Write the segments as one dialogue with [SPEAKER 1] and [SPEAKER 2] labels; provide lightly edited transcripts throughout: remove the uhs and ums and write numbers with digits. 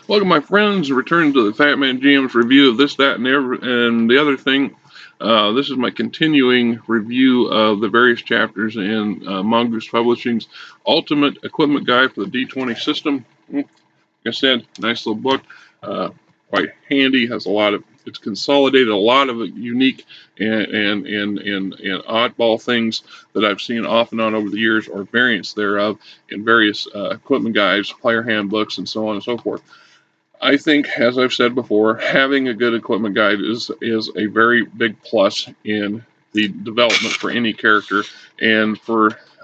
[SPEAKER 1] Welcome, my friends. Return to the Fat Man GM's review of this, that, and the other thing. This is my continuing review of the various chapters in Mongoose Publishing's Ultimate Equipment Guide for the D20 system. Like I said, nice little book. Quite handy. It's consolidated a lot of unique and oddball things that I've seen off and on over the years, or variants thereof, in various equipment guides, player handbooks, and so on and so forth. I think, as I've said before, having a good equipment guide is a very big plus in the development for any character, and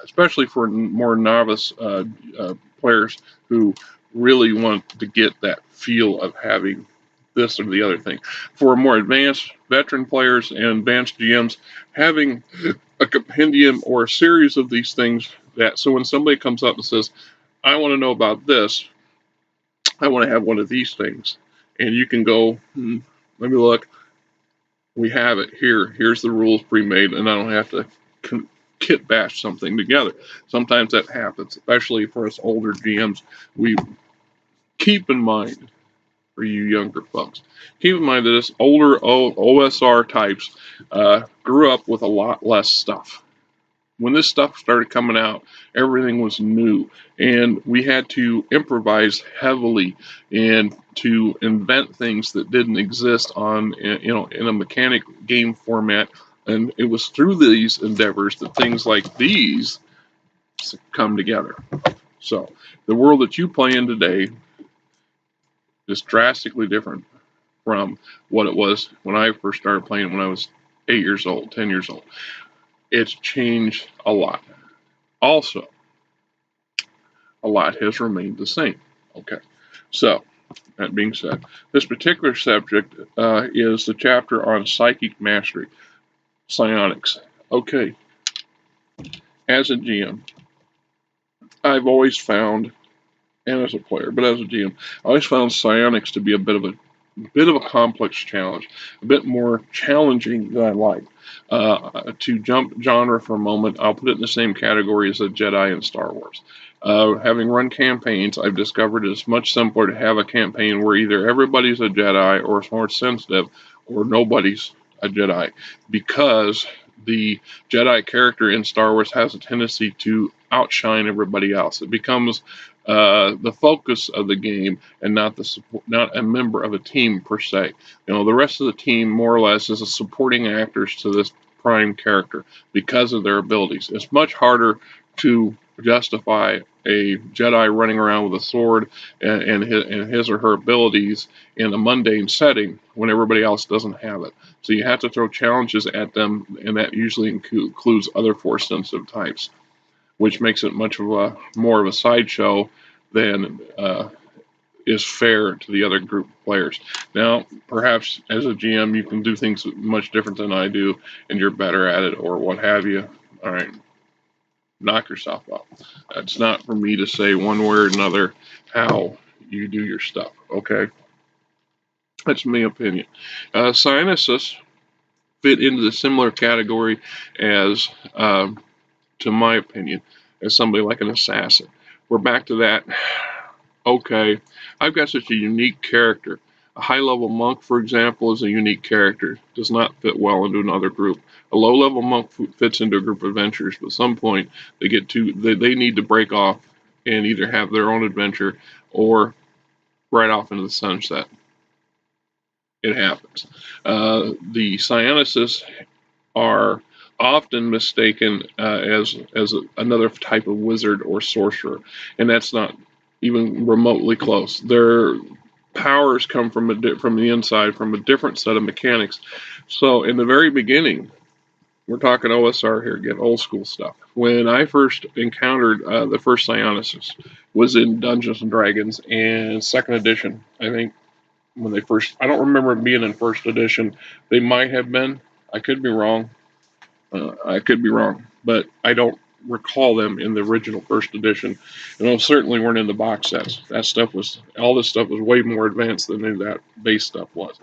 [SPEAKER 1] especially for more novice players who really want to get that feel of having this or the other thing. For more advanced veteran players and advanced GMs, having a compendium or a series of these things, so when somebody comes up and says, I want to know about this, I want to have one of these things. And you can go, let me look. We have it here. Here's the rules pre-made, and I don't have to kit bash something together. Sometimes that happens, especially for us older GMs. We keep in mind, for you younger folks, keep in mind that us older OSR types grew up with a lot less stuff. When this stuff started coming out, everything was new, and we had to improvise heavily and to invent things that didn't exist in a mechanic game format. And it was through these endeavors that things like these come together. So the world that you play in today is drastically different from what it was when I first started playing when I was 8 years old, 10 years old. It's changed a lot. Also, a lot has remained the same. Okay, so that being said, this particular subject is the chapter on psychic mastery, psionics. Okay, as a GM, I've always found, and as a player, but as a GM, I always found psionics to be a bit of a complex challenge, a bit more challenging than I like. To jump genre for a moment, I'll put it in the same category as a Jedi in Star Wars. Having run campaigns, I've discovered it's much simpler to have a campaign where either everybody's a Jedi or it's more sensitive, or nobody's a Jedi, because the Jedi character in Star Wars has a tendency to outshine everybody else. It becomes the focus of the game and not a member of a team per se. The rest of the team more or less is a supporting actors to this prime character because of their abilities. It's much harder to justify a Jedi running around with a sword and his or her abilities in a mundane setting when everybody else doesn't have it. So you have to throw challenges at them, and that usually includes other force sensitive types, which makes it more of a sideshow than is fair to the other group of players. Now, perhaps as a GM, you can do things much different than I do, and you're better at it, or what have you. All right, knock yourself out. That's not for me to say one way or another how you do your stuff, okay? That's my opinion. Psionicists fit into the similar category as, to my opinion, as somebody like an assassin. We're back to that. Okay, I've got such a unique character. A high-level monk, for example, is a unique character. Does not fit well into another group. A low-level monk fits into a group of adventurers, but at some point they need to break off and either have their own adventure or ride off into the sunset. It happens. The psionicists are often mistaken as another type of wizard or sorcerer, and that's not even remotely close. Their powers come from the inside, from a different set of mechanics. So in the very beginning, we're talking OSR here, get old school stuff. When I first encountered the first psionicist was in Dungeons and Dragons and second edition. I think I don't remember it being in first edition. They might have been. I could be wrong. But I don't recall them in the original first edition, and they certainly weren't in the box sets. All this stuff was way more advanced than that base stuff was.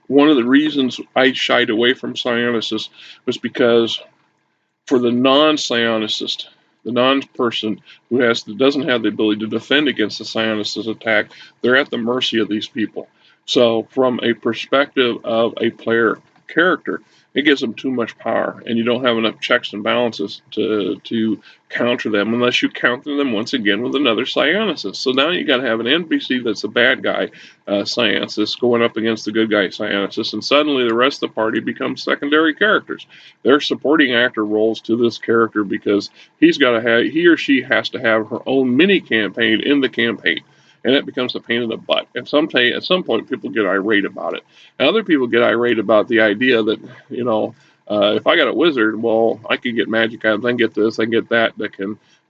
[SPEAKER 1] One of the reasons I shied away from psionicists was because for the non-psionicist, the non-person who doesn't have the ability to defend against the psionicist attack, they're at the mercy of these people. So from a perspective of a player character, it gives them too much power, and you don't have enough checks and balances to counter them unless you counter them once again with another psionicist. So now you got to have an NPC that's a bad guy psionicist going up against the good guy psionicist, and suddenly the rest of the party becomes secondary characters. They're supporting actor roles to this character because he or she has to have her own mini campaign in the campaign, and it becomes a pain in the butt. And at some point, people get irate about it. And other people get irate about the idea that, if I got a wizard, well, I can get magic items, I can get this, I can get that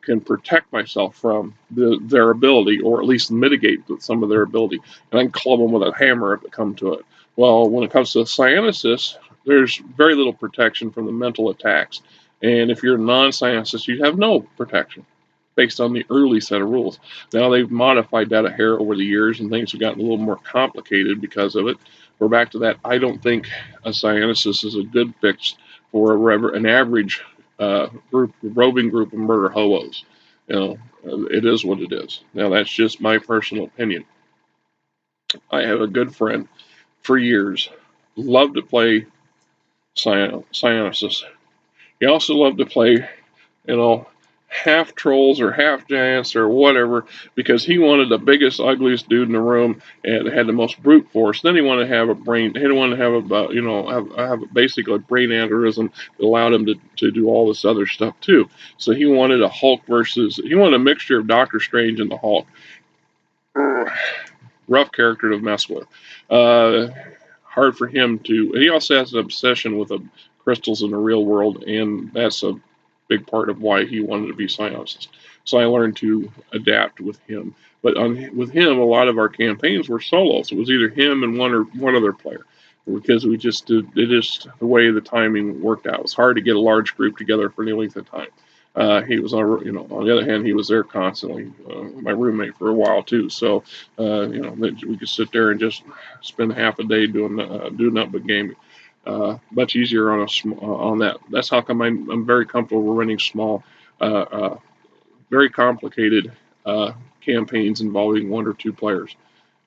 [SPEAKER 1] can protect myself from their ability, or at least mitigate some of their ability. And I can club them with a hammer if it comes to it. Well, when it comes to psionicist, there's very little protection from the mental attacks. And if you're a non-psionicist, you have no protection based on the early set of rules. Now they've modified that a hair over the years, and things have gotten a little more complicated because of it. We're back to that. I don't think a psionicist is a good fix for an average roving group of murder hobos. It is what it is. Now that's just my personal opinion. I have a good friend for years, loved to play psionicist. He also loved to play, half trolls or half giants or whatever, because he wanted the biggest, ugliest dude in the room and had the most brute force. Then he wanted to have a brain. He didn't want to have basically a brain aneurysm that allowed him to do all this other stuff too. So he wanted he wanted a mixture of Doctor Strange and the Hulk. Rough character to mess with. Hard for him to. And he also has an obsession with crystals in the real world, and that's a big part of why he wanted to be psionicist. So I learned to adapt with him. But with him, a lot of our campaigns were solos. It was either him and one other player, because we just did it. Just the way the timing worked out. It was hard to get a large group together for any length of time. He was, on the other hand, he was there constantly. My roommate for a while too. So, we could sit there and just spend half a day doing nothing but gaming. Much easier on that. That's how come I'm very comfortable running small, very complicated campaigns involving one or two players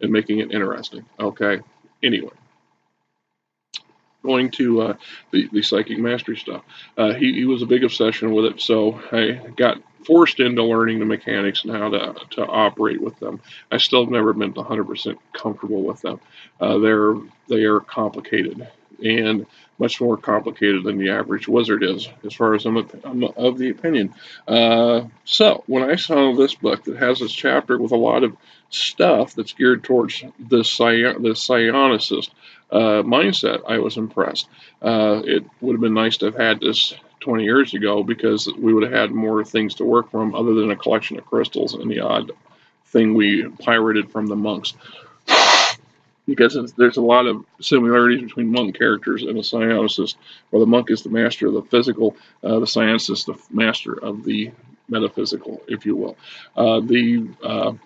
[SPEAKER 1] and making it interesting. Okay. Anyway, going to the psychic mastery stuff. He was a big obsession with it, so I got forced into learning the mechanics and how to operate with them. I still have never been 100% comfortable with them. They are complicated, and much more complicated than the average wizard is, as far as I'm of the opinion. So when I saw this book that has this chapter with a lot of stuff that's geared towards the psionicist mindset, I was impressed. It would have been nice to have had this 20 years ago, because we would have had more things to work from other than a collection of crystals and the odd thing we pirated from the monks. Because there's a lot of similarities between monk characters and a psionicist, where the monk is the master of the physical, the psionicist the master of the metaphysical, if you will. The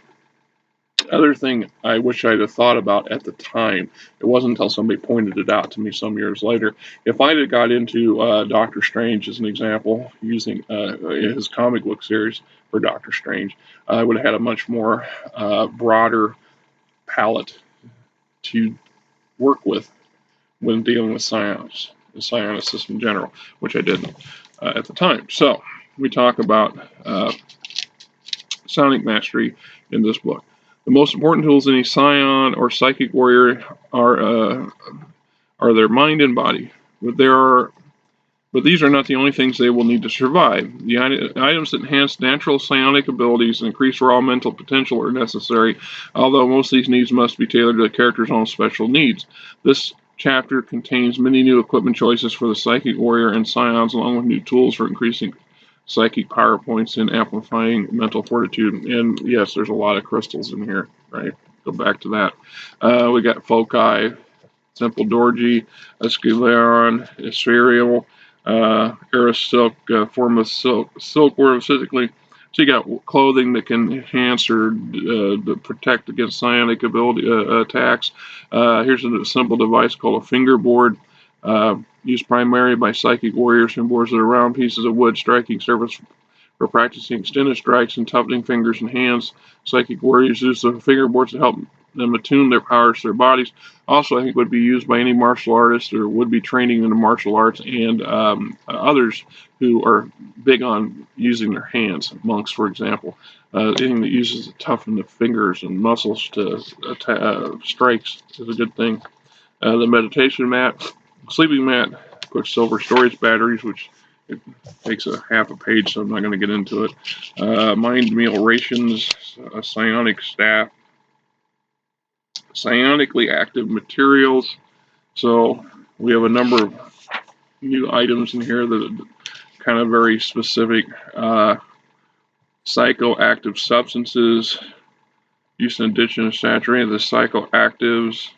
[SPEAKER 1] other thing I wish I'd have thought about at the time, it wasn't until somebody pointed it out to me some years later. If I'd have got into Doctor Strange as an example, using his comic book series for Doctor Strange, I would have had a much more broader palette to work with when dealing with psionicists in general, which I didn't at the time. So we talk about psionic mastery in this book. The most important tools in a psion or psychic warrior are their mind and body. But these are not the only things they will need to survive. The items that enhance natural psionic abilities and increase raw mental potential are necessary, although most of these needs must be tailored to the character's own special needs. This chapter contains many new equipment choices for the psychic warrior and psions, along with new tools for increasing psychic power points and amplifying mental fortitude. And yes, there's a lot of crystals in here, right? Go back to that. We got foci, simple dorji, escaleron, ethereal, silk, form of silkworm physically. So you got clothing that can enhance or protect against psionic ability attacks. Here's a simple device called a fingerboard, used primarily by psychic warriors. Fingerboards are round pieces of wood striking surface For practicing extended strikes and toughening fingers and hands, psychic warriors use the fingerboards to help them attune their powers to their bodies. Also, I think would be used by any martial artist or would be training in the martial arts and others who are big on using their hands. Monks, for example, anything that uses to toughen the fingers and muscles to strikes is a good thing. The meditation mat, sleeping mat, of course, silver storage batteries, which it takes a half a page, so I'm not going to get into it. Mind meal rations, a psionic staff, psionically active materials. So we have a number of new items in here that are kind of very specific. Psychoactive substances, use in addition to saturating the psychoactives.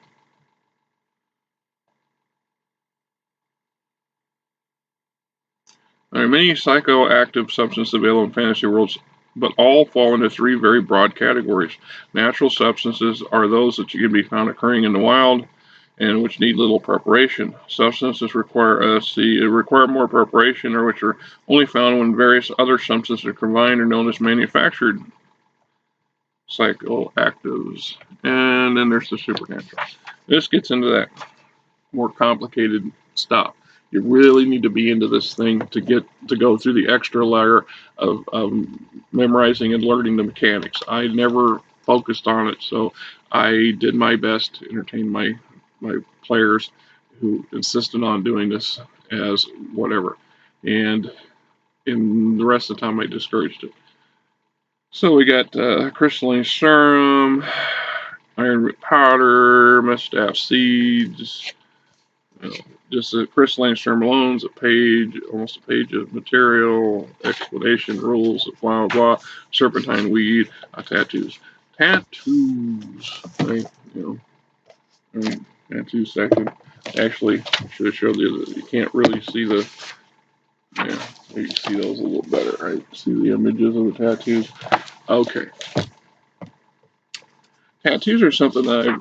[SPEAKER 1] There are many psychoactive substances available in fantasy worlds, but all fall into three very broad categories. Natural substances are those that can be found occurring in the wild and which need little preparation. Substances require more preparation or which are only found when various other substances are combined or known as manufactured psychoactives. And then there's the supernatural. This gets into that more complicated stuff. You really need to be into this thing to go through the extra layer of memorizing and learning the mechanics. I never focused on it, so I did my best to entertain my players who insisted on doing this as whatever, and in the rest of the time I discouraged it. So we got crystalline serum, iron root powder, mustache seeds. Just a crystalline serum alone is almost a page of material, explanation, rules, blah, blah, serpentine weed, tattoos. Tattoos, right? Tattoo section. Actually, I should have showed you that you can't really see the, yeah, you can see those a little better, right? See the images of the tattoos? Okay. Tattoos are something that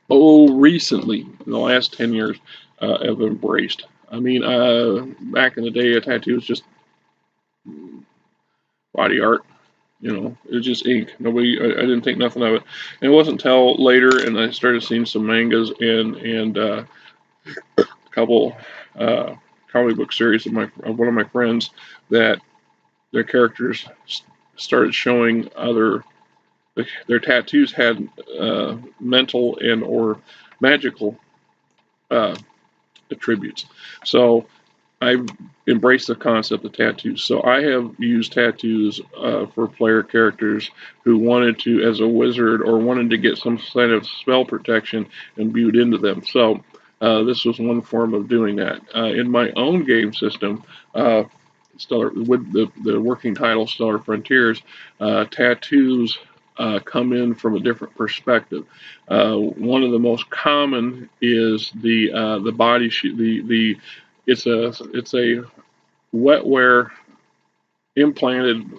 [SPEAKER 1] recently, in the last 10 years, have embraced. I mean, back in the day, a tattoo was just body art. It was just ink. I didn't think nothing of it. And it wasn't until later, and I started seeing some mangas and a couple comic book series of one of my friends that their characters started showing their tattoos had mental and or magical attributes. So I've embraced the concept of tattoos. So I have used tattoos for player characters who wanted to, as a wizard, or wanted to get some kind of spell protection imbued into them. So this was one form of doing that. In my own game system, with the working title Stellar Frontiers, tattoos come in from a different perspective. One of the most common is the body it's a wetware implanted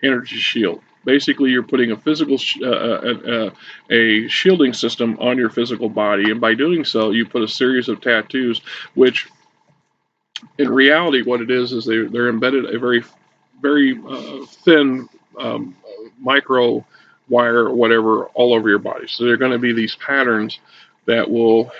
[SPEAKER 1] energy shield. Basically, you're putting a physical a shielding system on your physical body, and by doing so, you put a series of tattoos, which in reality, what it is they're embedded a very thin micro wire or whatever all over your body. So they're going to be these patterns that will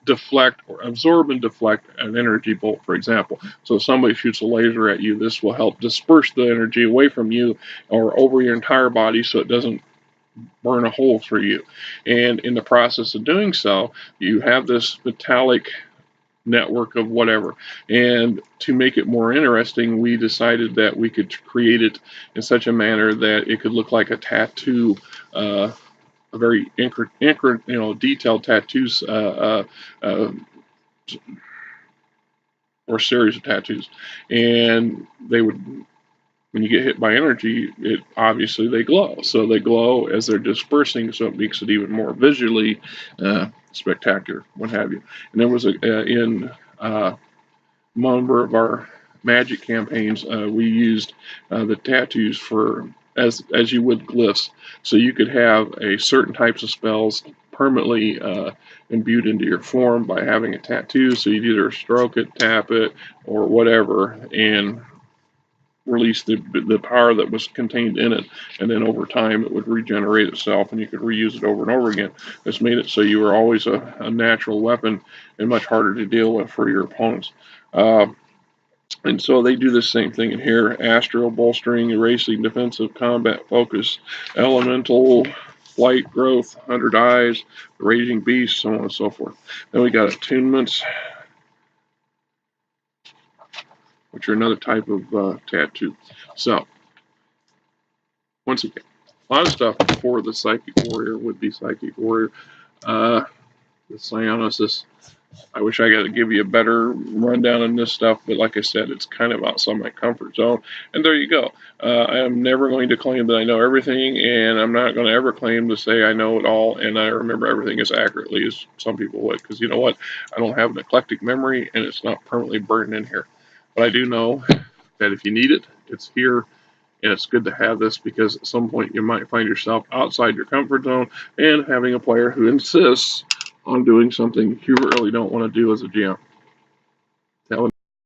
[SPEAKER 1] deflect or absorb and deflect an energy bolt, for example. So if somebody shoots a laser at you, this will help disperse the energy away from you or over your entire body so it doesn't burn a hole through you. And in the process of doing so, you have this metallic network of whatever. And to make it more interesting, we decided that we could create it in such a manner that it could look like a tattoo, a very detailed tattoos or series of tattoos. And they would, when you get hit by energy, obviously they glow. So they glow as they're dispersing, so it makes it even more visually spectacular, what have you. And there was in a number of our magic campaigns, we used the tattoos for as you would glyphs. So you could have a certain types of spells permanently imbued into your form by having a tattoo. So you'd either stroke it, tap it, or whatever, and release the power that was contained in it, and then over time it would regenerate itself and you could reuse it over and over again. This made it so you were always a natural weapon and much harder to deal with for your opponents. And so they do the same thing in here: astral, bolstering, erasing, defensive, combat, focus, elemental, flight, growth, 100 eyes, the raging beast, so on and so forth. Then we got attunements, which are another type of tattoo. So, once again, a lot of stuff for the Psychic Warrior, would-be Psychic Warrior. The Psionicists. I wish I could give you a better rundown on this stuff, but like I said, it's kind of outside my comfort zone. And there you go. I am never going to claim that I know everything, and I'm not going to ever claim to say I know it all and I remember everything as accurately as some people would, because you know what? I don't have an eclectic memory, and it's not permanently burned in here. But I do know that if you need it, it's here. And it's good to have this, because at some point you might find yourself outside your comfort zone and having a player who insists on doing something you really don't want to do as a GM.